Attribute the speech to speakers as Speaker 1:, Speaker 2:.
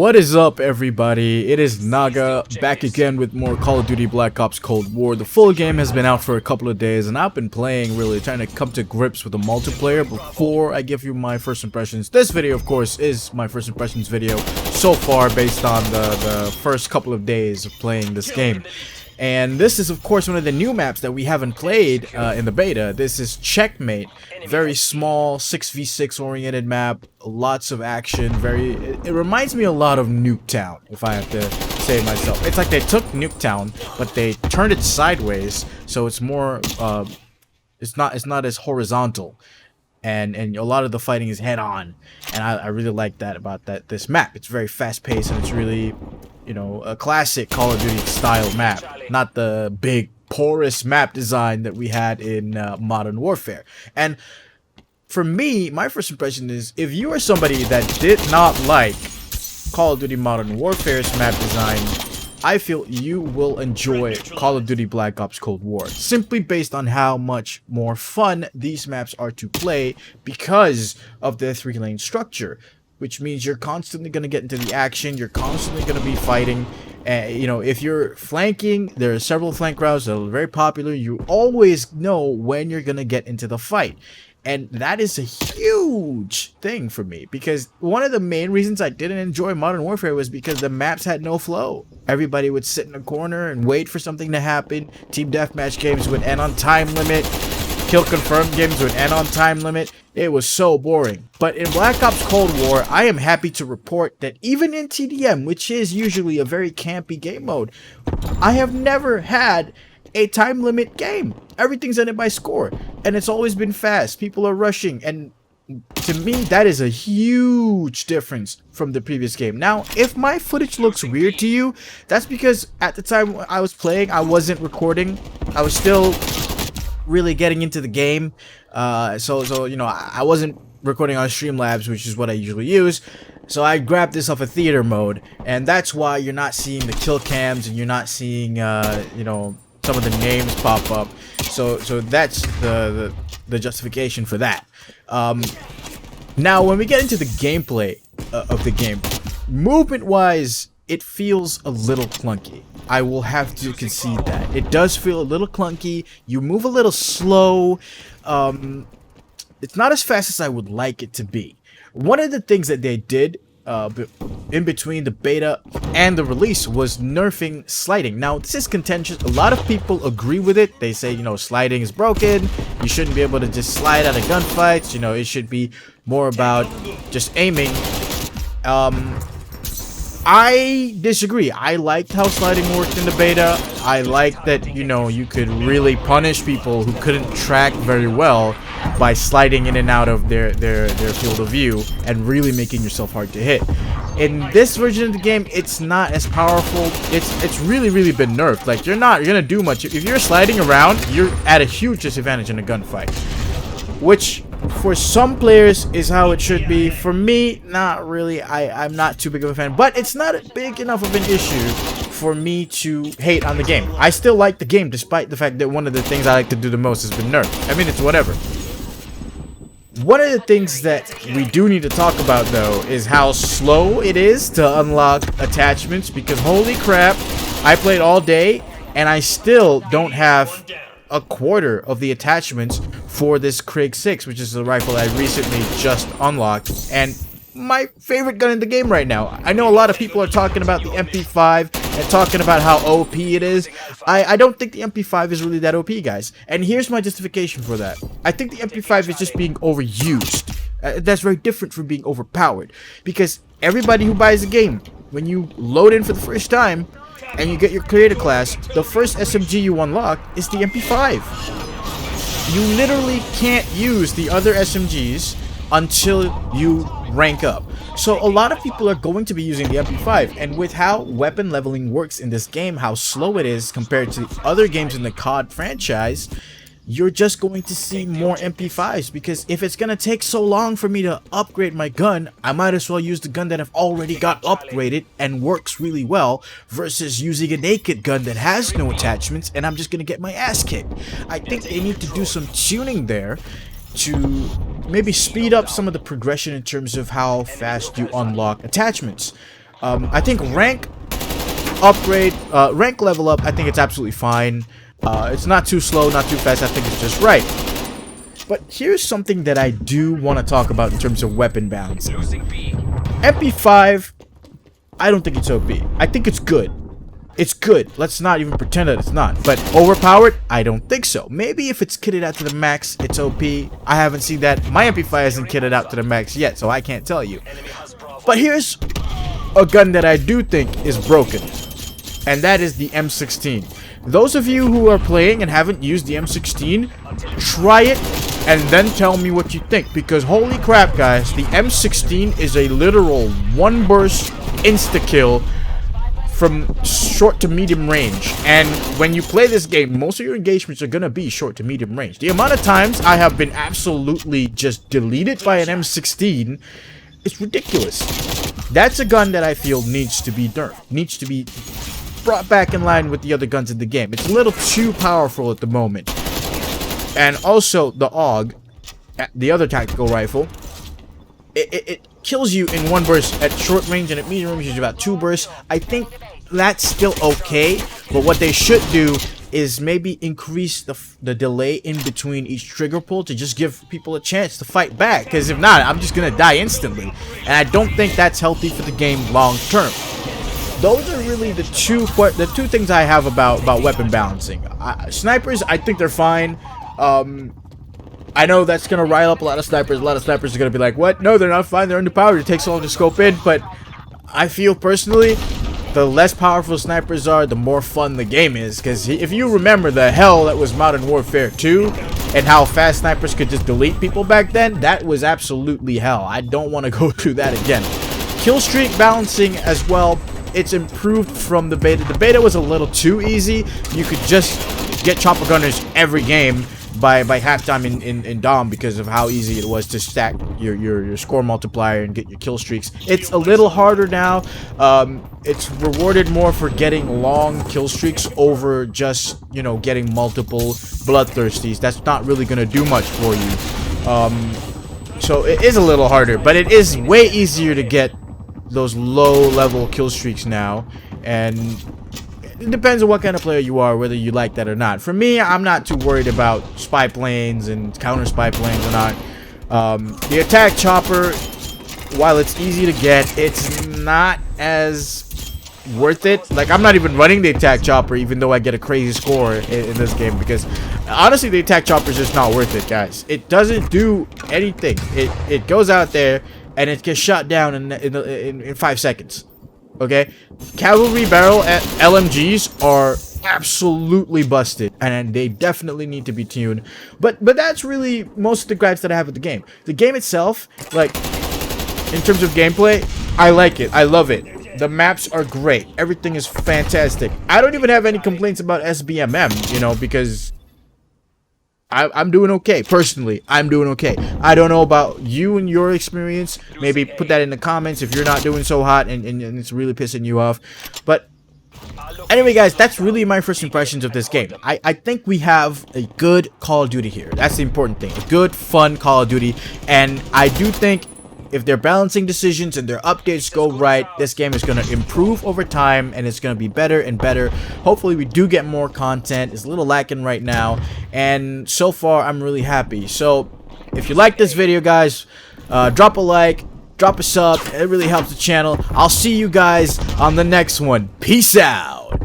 Speaker 1: What is up, everybody? It is Naga, back again with more Call of Duty Black Ops Cold War. The full game has been out for a couple of days, and I've been playing, really trying to come to grips with the multiplayer before I give you my first impressions. This video, of course, is my first impressions video so far based on the first couple of days of playing this game. And this is, of course, one of the new maps that we haven't played in the beta. This is Checkmate. Very small, 6v6 oriented map. Lots of action. It reminds me a lot of Nuketown, if I have to say it myself. It's like they took Nuketown, but they turned it sideways, so it's more, it's not as horizontal. And a lot of the fighting is head-on. And I really like that about this map. It's very fast-paced, and it's really, you know, a classic Call of Duty style map, not the big porous map design that we had in Modern Warfare. And for me, my first impression is, if you are somebody that did not like Call of Duty Modern Warfare's map design, I feel you will enjoy Call of Duty Black Ops Cold War, simply based on how much more fun these maps are to play because of their 3-lane structure. Which means you're constantly going to get into the action, you're constantly going to be fighting. You know, if you're flanking, there are several flank routes that are very popular. You always know when you're going to get into the fight. And that is a huge thing for me, because one of the main reasons I didn't enjoy Modern Warfare was because the maps had no flow. Everybody would sit in a corner and wait for something to happen. Team deathmatch games would end on time limit. Kill confirmed games would end on time limit. It was so boring. But in Black Ops Cold War, I am happy to report that even in TDM, which is usually a very campy game mode, I have never had a time limit game. Everything's ended by score, and it's always been fast. People are rushing, and to me, that is a huge difference from the previous game. Now, if my footage looks weird to you, that's because at the time I was playing, I wasn't recording. I was still really getting into the game, so you know, I wasn't recording on Streamlabs, which is what I usually use. So I grabbed this off of theater mode, and that's why you're not seeing the kill cams, and you're not seeing you know, some of the names pop up. So that's the justification for that. Now, when we get into the gameplay of the game, movement-wise, it feels a little clunky. I will have to concede that. It does feel a little clunky. You move a little slow. It's not as fast as I would like it to be. One of the things that they did in between the beta and the release was nerfing sliding. Now, this is contentious. A lot of people agree with it. They say, you know, sliding is broken. You shouldn't be able to just slide out of gunfights. You know, it should be more about just aiming. I disagree. I liked how sliding worked in the beta. I liked that, you know, you could really punish people who couldn't track very well by sliding in and out of their field of view and really making yourself hard to hit. In this version of the game, it's not as powerful. It's really been nerfed. Like, you're gonna do much. If you're sliding around, you're at a huge disadvantage in a gunfight, which for some players is how it should be. For me, not really. I'm not too big of a fan, but it's not big enough of an issue for me to hate on the game. I still like the game, despite the fact that one of the things I like to do the most has been nerfed. I mean, it's whatever. One of the things that we do need to talk about, though, is how slow it is to unlock attachments, because holy crap, I played all day and I still don't have a quarter of the attachments for this Krig 6, which is the rifle I recently just unlocked, and my favorite gun in the game right now. I know a lot of people are talking about the MP5 and talking about how OP it is. I don't think the MP5 is really that OP, guys. And here's my justification for that. I think the MP5 is just being overused. That's very different from being overpowered. Because everybody who buys a game, when you load in for the first time and you get your creator class, the first SMG you unlock is the MP5. You literally can't use the other SMGs until you rank up. So a lot of people are going to be using the MP5, and with how weapon leveling works in this game, how slow it is compared to the other games in the COD franchise, you're just going to see more MP5s, because if it's gonna take so long for me to upgrade my gun, I might as well use the gun that I've already got upgraded and works really well, versus using a naked gun that has no attachments and I'm just gonna get my ass kicked. I think they need to do some tuning there to maybe speed up some of the progression in terms of how fast you unlock attachments. I think rank level up, I think it's absolutely fine. It's not too slow, not too fast. I think it's just right. But here's something that I do want to talk about in terms of weapon balance. MP5, I don't think it's OP. I think it's good. It's good. Let's not even pretend that it's not. But overpowered? I don't think so. Maybe if it's kitted out to the max, it's OP. I haven't seen that. My MP5 isn't kitted out to the max yet, so I can't tell you. But here's a gun that I do think is broken. And that is the M16. Those of you who are playing and haven't used the M16, try it and then tell me what you think. Because holy crap, guys, the M16 is a literal one burst insta-kill from short to medium range. And when you play this game, most of your engagements are gonna be short to medium range. The amount of times I have been absolutely just deleted by an M16 is ridiculous. That's a gun that I feel needs to be nerfed, needs to be brought back in line with the other guns in the game. It's a little too powerful at the moment. And also the AUG, the other tactical rifle, it kills you in one burst at short range, and at medium range is about 2 bursts. I think that's still okay, but what they should do is maybe increase the delay in between each trigger pull to just give people a chance to fight back, because if not, I'm just gonna die instantly, and I don't think that's healthy for the game long term. Those are really the two things I have about weapon balancing. Snipers, I think they're fine. I know that's gonna rile up a lot of snipers. A lot of snipers are gonna be like, "What? No, they're not fine. They're underpowered. It takes so long to scope in." But I feel personally, the less powerful snipers are, the more fun the game is. Because if you remember the hell that was Modern Warfare 2 and how fast snipers could just delete people back then, that was absolutely hell. I don't want to go through that again. Kill streak balancing as well. It's improved from the beta. The beta was a little too easy. You could just get chopper gunners every game by halftime in Dom because of how easy it was to stack your score multiplier and get your kill streaks. It's a little harder now. It's rewarded more for getting long kill streaks over just, you know, getting multiple bloodthirsties. That's not really gonna do much for you. So it is a little harder, but it is way easier to get those low level kill streaks now, and it depends on what kind of player you are, whether you like that or not. For me, I'm not too worried about spy planes and counter spy planes or not. The attack chopper, while it's easy to get, it's not as worth it. Like, I'm not even running the attack chopper even though I get a crazy score in this game, because honestly the attack chopper is just not worth it, guys. It doesn't do anything. It goes out there and it gets shot down in 5 seconds. Okay, cavalry barrel LMGs are absolutely busted, and they definitely need to be tuned. But that's really most of the gripes that I have with the game. The game itself, like, in terms of gameplay, I like it. I love it. The maps are great. Everything is fantastic. I don't even have any complaints about SBMM, you know, because I'm doing okay. Personally, I'm doing okay. I don't know about you and your experience. Maybe put that in the comments if you're not doing so hot and it's really pissing you off. But anyway, guys, that's really my first impressions of this game. I think we have a good Call of Duty here. That's the important thing. A good, fun Call of Duty. And I do think if their balancing decisions and their updates go right, this game is going to improve over time, and it's going to be better and better. Hopefully we do get more content. It's a little lacking right now, and so far I'm really happy. So if you like this video, guys, drop a like, drop a sub. It really helps the channel. I'll see you guys on the next one. Peace out.